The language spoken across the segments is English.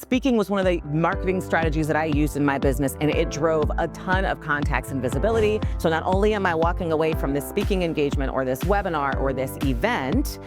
Speaking was one of the marketing strategies that I used in my business, and it drove a ton of contacts and visibility. So not only am I walking away from this speaking engagement or this webinar or this event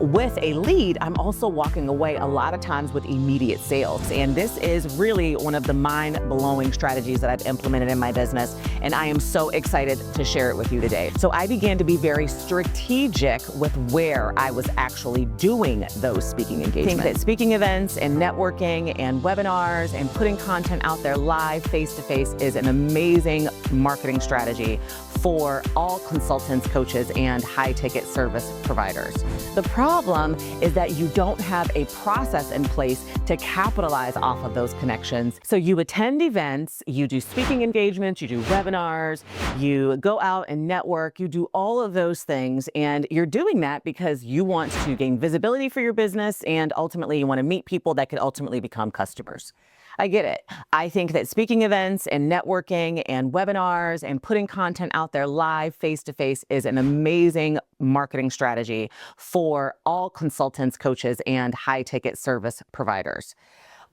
with a lead, I'm also walking away a lot of times with immediate sales. And this is really one of the mind-blowing strategies that I've implemented in my business, and I am so excited to share it with you today. So I began to be very strategic with where I was actually doing those speaking engagements. I think that speaking events and networking and webinars and putting content out there live face-to-face is an amazing marketing strategy for all consultants, coaches, and high-ticket service providers. The problem is that you don't have a process in place to capitalize off of those connections. So you attend events, you do speaking engagements, you do webinars, you go out and network, you do all of those things, and you're doing that because you want to gain visibility for your business, and ultimately you want to meet people that could ultimately become customers. I get it. I think that speaking events and networking and webinars and putting content out there live face-to-face is an amazing marketing strategy for all consultants, coaches, and high-ticket service providers.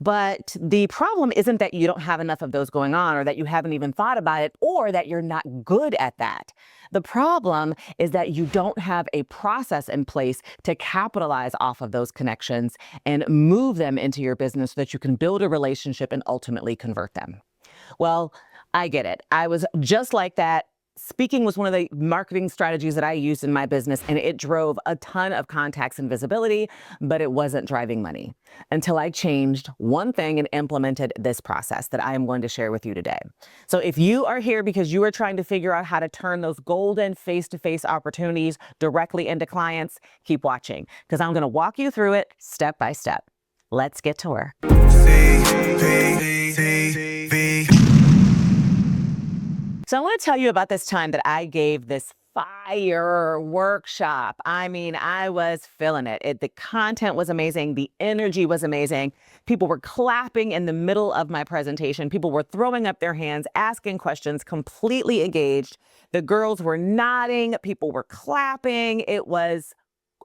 But the problem isn't that you don't have enough of those going on, or that you haven't even thought about it, or that you're not good at that. The problem is that you don't have a process in place to capitalize off of those connections and move them into your business so that you can build a relationship and ultimately convert them. Well, I get it. I was just like that. Speaking was one of the marketing strategies that I used in my business, and it drove a ton of contacts and visibility, but it wasn't driving money until I changed one thing and implemented this process that I am going to share with you today. So if you are here because you are trying to figure out how to turn those golden face-to-face opportunities directly into clients, keep watching, because I'm going to walk you through it step by step. Let's get to work. So I want to tell you about this time that I gave this fire workshop. I mean, I was feeling it. The content was amazing. The energy was amazing. People were clapping in the middle of my presentation. People were throwing up their hands, asking questions, completely engaged. The girls were nodding. People were clapping. It was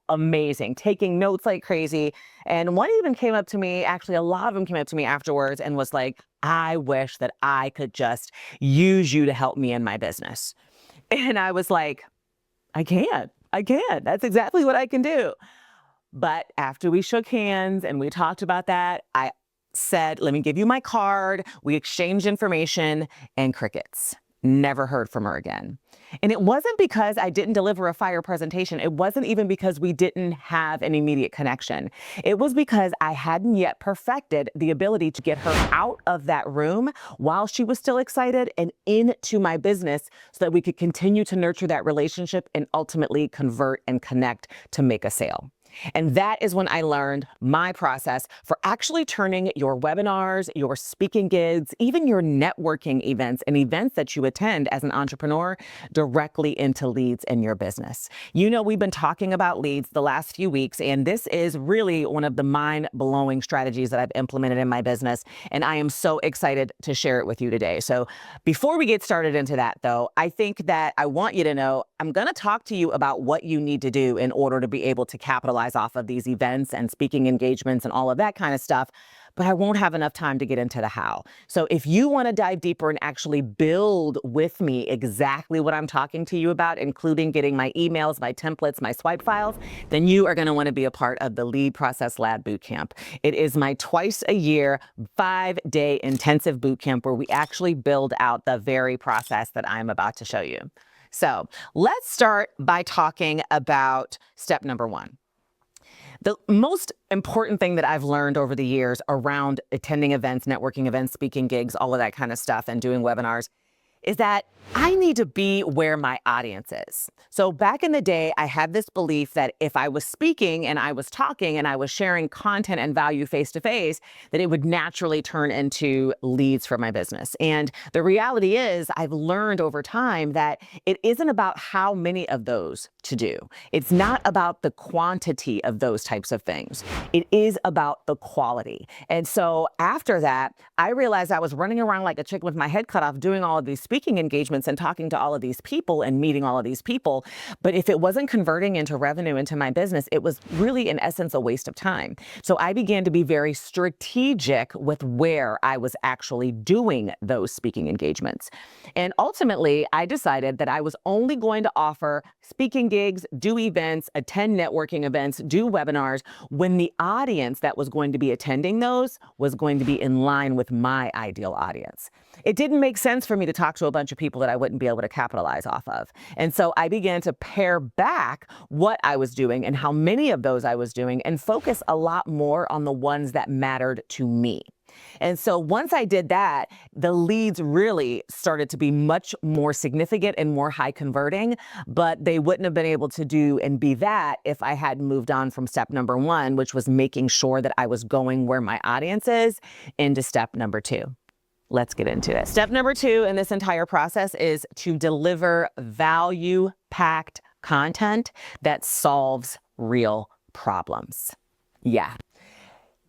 amazing, taking notes like crazy. And one even came up to me, actually a lot of them came up to me afterwards and was like, I wish that I could just use you to help me in my business. And I was like, I can. That's exactly what I can do. But after we shook hands and we talked about that, I said, let me give you my card. We exchanged information, and crickets. Never heard from her again. And it wasn't because I didn't deliver a fire presentation. It wasn't even because we didn't have an immediate connection. It was because I hadn't yet perfected the ability to get her out of that room while she was still excited and into my business so that we could continue to nurture that relationship and ultimately convert and connect to make a sale. And that is when I learned my process for actually turning your webinars, your speaking gigs, even your networking events and events that you attend as an entrepreneur directly into leads in your business. You know, we've been talking about leads the last few weeks, and this is really one of the mind-blowing strategies that I've implemented in my business, and I am so excited to share it with you today. So before we get started into that, though, I think that I want you to know I'm going to talk to you about what you need to do in order to be able to capitalize off of these events and speaking engagements and all of that kind of stuff, but I won't have enough time to get into the how. So if you want to dive deeper and actually build with me exactly what I'm talking to you about, including getting my emails, my templates, my swipe files, then you are going to want to be a part of the Lead Process Lab Bootcamp. It is my twice a year, 5-day intensive bootcamp where we actually build out the very process that I'm about to show you. So let's start by talking about step number one. The most important thing that I've learned over the years around attending events, networking events, speaking gigs, all of that kind of stuff, and doing webinars is that I need to be where my audience is. So back in the day, I had this belief that if I was speaking and I was talking and I was sharing content and value face-to-face, that it would naturally turn into leads for my business. And the reality is I've learned over time that it isn't about how many of those to do. It's not about the quantity of those types of things. It is about the quality. And so after that, I realized I was running around like a chicken with my head cut off doing all of these speaking engagements and talking to all of these people and meeting all of these people. But if it wasn't converting into revenue into my business, it was really, in essence, a waste of time. So I began to be very strategic with where I was actually doing those speaking engagements. And ultimately, I decided that I was only going to offer speaking gigs, do events, attend networking events, do webinars when the audience that was going to be attending those was going to be in line with my ideal audience. It didn't make sense for me to talk to a bunch of people that I wouldn't be able to capitalize off of. And so I began to pare back what I was doing and how many of those I was doing and focus a lot more on the ones that mattered to me. And so once I did that, the leads really started to be much more significant and more high converting, but they wouldn't have been able to do and be that if I hadn't moved on from step number one, which was making sure that I was going where my audience is, into step number two. Let's get into it. Step number two in this entire process is to deliver value-packed content that solves real problems. Yeah.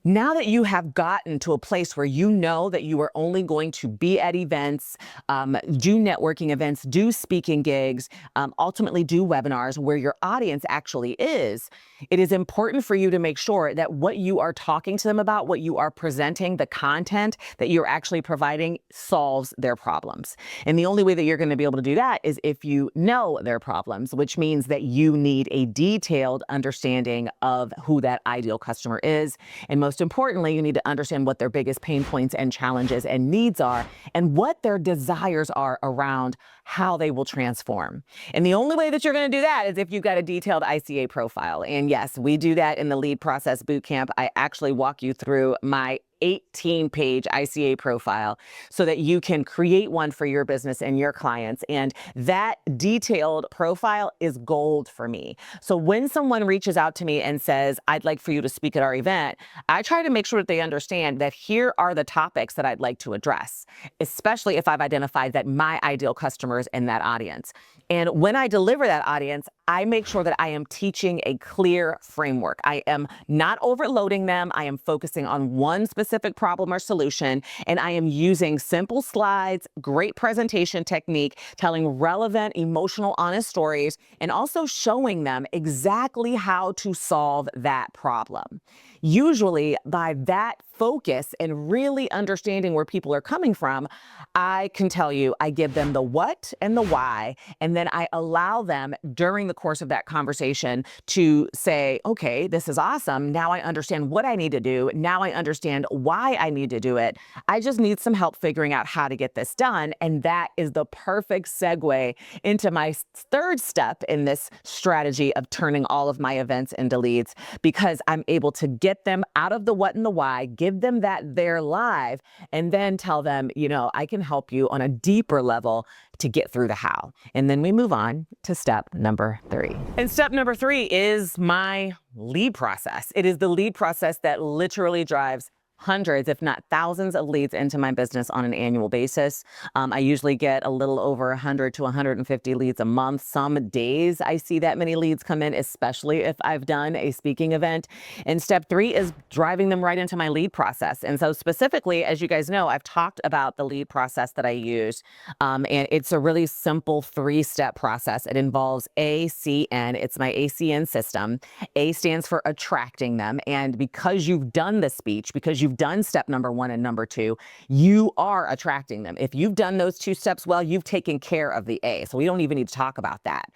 Now that you have gotten to a place where you know that you are only going to be at events, do networking events, do speaking gigs, ultimately do webinars where your audience actually is, it is important for you to make sure that what you are talking to them about, what you are presenting, the content that you're actually providing solves their problems. And the only way that you're going to be able to do that is if you know their problems, which means that you need a detailed understanding of who that ideal customer is. And most importantly, you need to understand what their biggest pain points and challenges and needs are and what their desires are around how they will transform. And the only way that you're going to do that is if you've got a detailed ICA profile. And yes, we do that in the Lead Process Bootcamp. I actually walk you through my 18-page ICA profile so that you can create one for your business and your clients. And that detailed profile is gold for me. So when someone reaches out to me and says, I'd like for you to speak at our event, I try to make sure that they understand that here are the topics that I'd like to address, especially if I've identified that my ideal customer is in that audience. And when I deliver that audience, I make sure that I am teaching a clear framework. I am not overloading them. I am focusing on one specific problem or solution, and I am using simple slides, great presentation technique, telling relevant, emotional, honest stories, and also showing them exactly how to solve that problem. Usually by that focus and really understanding where people are coming from, I can tell you, I give them the what and the why, and then I allow them during the course of that conversation to say, okay, this is awesome. Now I understand what I need to do. Now I understand why I need to do it. I just need some help figuring out how to get this done. And that is the perfect segue into my third step in this strategy of turning all of my events into leads, because I'm able to get them out of the what and the why, give them that there live, and then tell them, you know, I can help you on a deeper level to get through the how. And then we move on to step number three. And step number three is my lead process. It is the lead process that literally drives hundreds, if not thousands of leads into my business on an annual basis. I usually get a little over 100 to 150 leads a month. Some days I see that many leads come in, especially if I've done a speaking event. And step three is driving them right into my lead process. And so specifically, as you guys know, I've talked about the lead process that I use. And it's a really simple three-step process. It involves ACN. It's my ACN system. A stands for attracting them. And because you've done the speech, because you've done step number one and number two, you are attracting them. If you've done those two steps well, you've taken care of the A. So we don't even need to talk about that.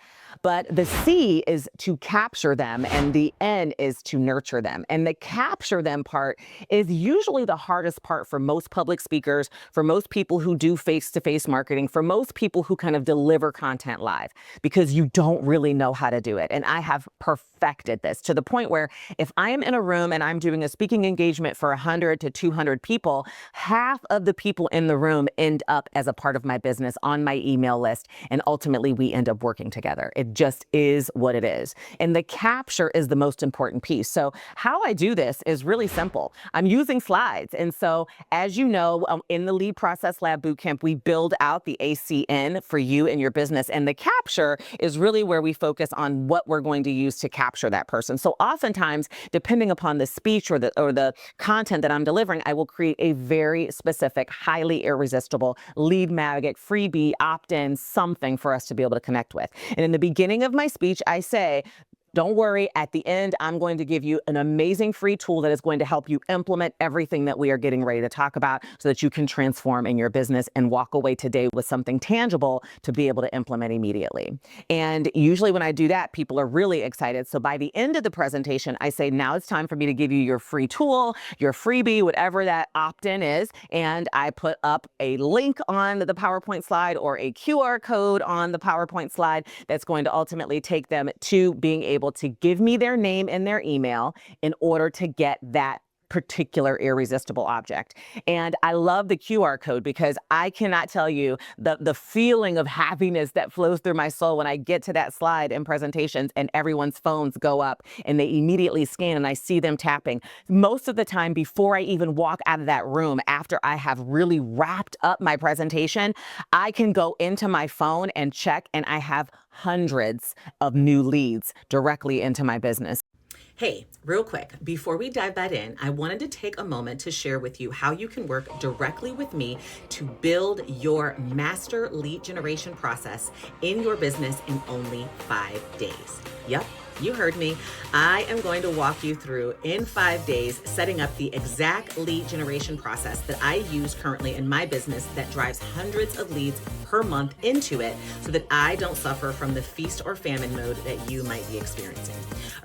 But the C is to capture them, and the N is to nurture them. And the capture them part is usually the hardest part for most public speakers, for most people who do face-to-face marketing, for most people who kind of deliver content live, because you don't really know how to do it. And I have perfected this to the point where if I am in a room and I'm doing a speaking engagement for 100 to 200 people, half of the people in the room end up as a part of my business on my email list, and ultimately we end up working together. It just is what it is. And the capture is the most important piece. So how I do this is really simple. I'm using slides. And so as you know, in the Lead Process Lab Bootcamp, we build out the ACN for you and your business. And the capture is really where we focus on what we're going to use to capture that person. So oftentimes, depending upon the speech or the content that that I'm delivering, I will create a very specific, highly irresistible lead magnet, freebie, opt-in, something for us to be able to connect with. And in the beginning of my speech, I say, don't worry, at the end, I'm going to give you an amazing free tool that is going to help you implement everything that we are getting ready to talk about so that you can transform in your business and walk away today with something tangible to be able to implement immediately. And usually when I do that, people are really excited. So by the end of the presentation, I say, now it's time for me to give you your free tool, your freebie, whatever that opt-in is. And I put up a link on the PowerPoint slide or a QR code on the PowerPoint slide that's going to ultimately take them to being able to give me their name and their email in order to get that particular irresistible object. And I love the QR code because I cannot tell you the feeling of happiness that flows through my soul when I get to that slide in presentations and everyone's phones go up and they immediately scan and I see them tapping. Most of the time before I even walk out of that room, after I have really wrapped up my presentation, I can go into my phone and check and I have hundreds of new leads directly into my business. Hey, real quick, before we dive that in, I wanted to take a moment to share with you how you can work directly with me to build your master lead generation process in your business in only 5 days. Yep. You heard me. I am going to walk you through in 5 days, setting up the exact lead generation process that I use currently in my business that drives hundreds of leads per month into it so that I don't suffer from the feast or famine mode that you might be experiencing.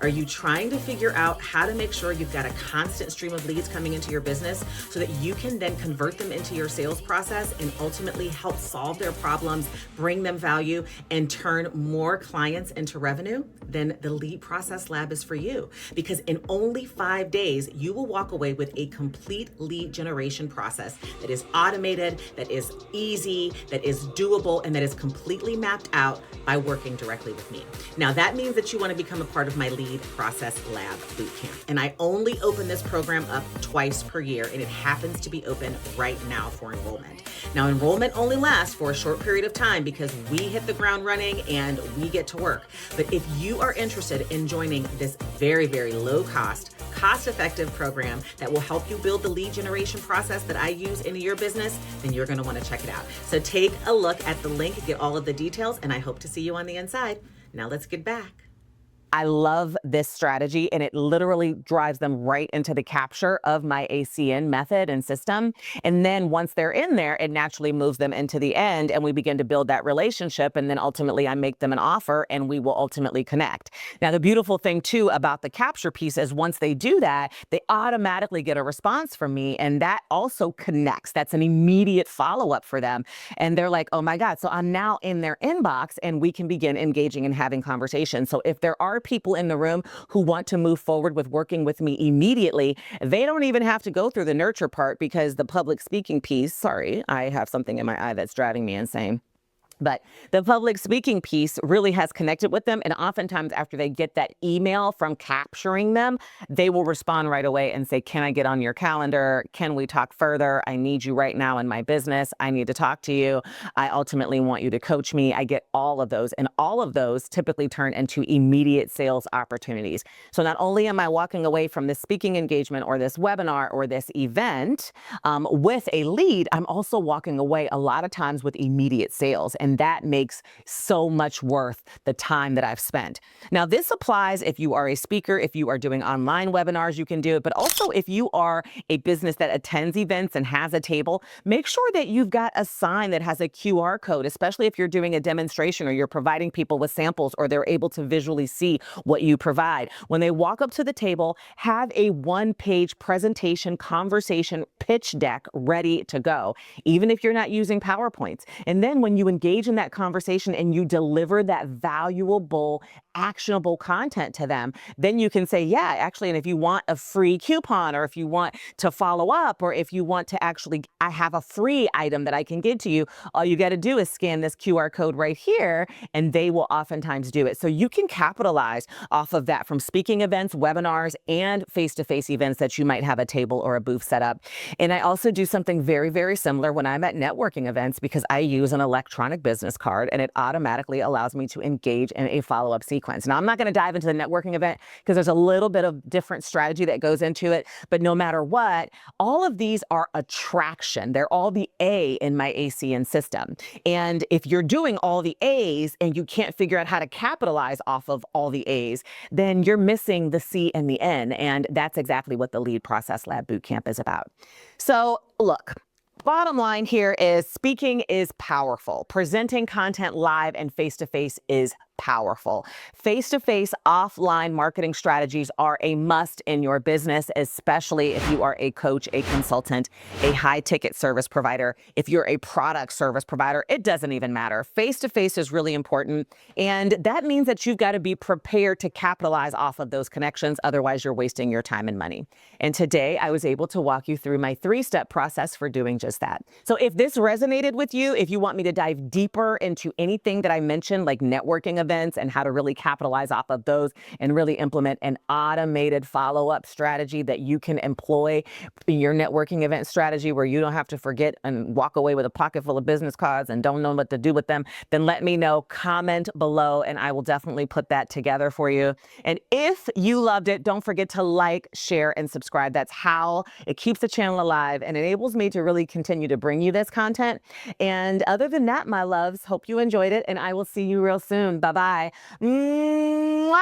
Are you trying to figure out how to make sure you've got a constant stream of leads coming into your business so that you can then convert them into your sales process and ultimately help solve their problems, bring them value, and turn more clients into revenue? Then the Lead Process Lab is for you, because in only 5 days, you will walk away with a complete lead generation process that is automated, that is easy, that is doable, and that is completely mapped out by working directly with me. Now, that means that you want to become a part of my Lead Process Lab Bootcamp. And I only open this program up twice per year, and it happens to be open right now for enrollment. Now, enrollment only lasts for a short period of time because we hit the ground running and we get to work. But if you are interested in joining this very, very low cost, cost-effective program that will help you build the lead generation process that I use into your business, then you're going to want to check it out. So take a look at the link, get all of the details, and I hope to see you on the inside. Now let's get back. I love this strategy, and it literally drives them right into the capture of my ACN method and system. And then once they're in there, it naturally moves them into the end, and we begin to build that relationship. And then ultimately I make them an offer and we will ultimately connect. Now, the beautiful thing too about the capture piece is once they do that, they automatically get a response from me, and that also connects. That's an immediate follow-up for them. And they're like, oh my God, so I'm now in their inbox and we can begin engaging and having conversations. So if there are people in the room who want to move forward with working with me immediately, they don't even have to go through the nurture part, because the public speaking piece, sorry, I have something in my eye that's driving me insane. But the public speaking piece really has connected with them. And oftentimes after they get that email from capturing them, they will respond right away and say, can I get on your calendar? Can we talk further? I need you right now in my business. I need to talk to you. I ultimately want you to coach me. I get all of those. And all of those typically turn into immediate sales opportunities. So not only am I walking away from this speaking engagement or this webinar or this event with a lead, I'm also walking away a lot of times with immediate sales. And that makes so much worth the time that I've spent. Now, this applies if you are a speaker, if you are doing online webinars, you can do it, but also if you are a business that attends events and has a table, make sure that you've got a sign that has a QR code, especially if you're doing a demonstration or you're providing people with samples or they're able to visually see what you provide. When they walk up to the table, have a one-page presentation, conversation, pitch deck ready to go, even if you're not using PowerPoints. And then when you engage in that conversation and you deliver that valuable, actionable content to them, then you can say, yeah, actually, and if you want a free coupon, or if you want to follow up, or if you want to actually, I have a free item that I can give to you, all you got to do is scan this QR code right here, and they will oftentimes do it. So you can capitalize off of that from speaking events, webinars, and face-to-face events that you might have a table or a booth set up. And I also do something very, very similar when I'm at networking events, because I use an electronic business card, and it automatically allows me to engage in a follow-up sequence. Now, I'm not going to dive into the networking event because there's a little bit of different strategy that goes into it, but no matter what, all of these are attraction. They're all the A in my ACN system. And if you're doing all the A's and you can't figure out how to capitalize off of all the A's, then you're missing the C and the N. And that's exactly what the Lead Process Lab Bootcamp is about. So look, bottom line here is speaking is powerful. Presenting content live and face-to-face is powerful. Face-to-face offline marketing strategies are a must in your business, especially if you are a coach, a consultant, a high-ticket service provider. If you're a product service provider, it doesn't even matter. Face-to-face is really important, and that means that you've got to be prepared to capitalize off of those connections. Otherwise, you're wasting your time and money. And today, I was able to walk you through my 3-step process for doing just that. So if this resonated with you, if you want me to dive deeper into anything that I mentioned, like networking events and how to really capitalize off of those and really implement an automated follow-up strategy that you can employ in your networking event strategy where you don't have to forget and walk away with a pocket full of business cards and don't know what to do with them, then let me know. Comment below and I will definitely put that together for you. And if you loved it, don't forget to like, share, and subscribe. That's how it keeps the channel alive and enables me to really continue to bring you this content. And other than that, my loves, hope you enjoyed it and I will see you real soon. Bye-bye. Mwah!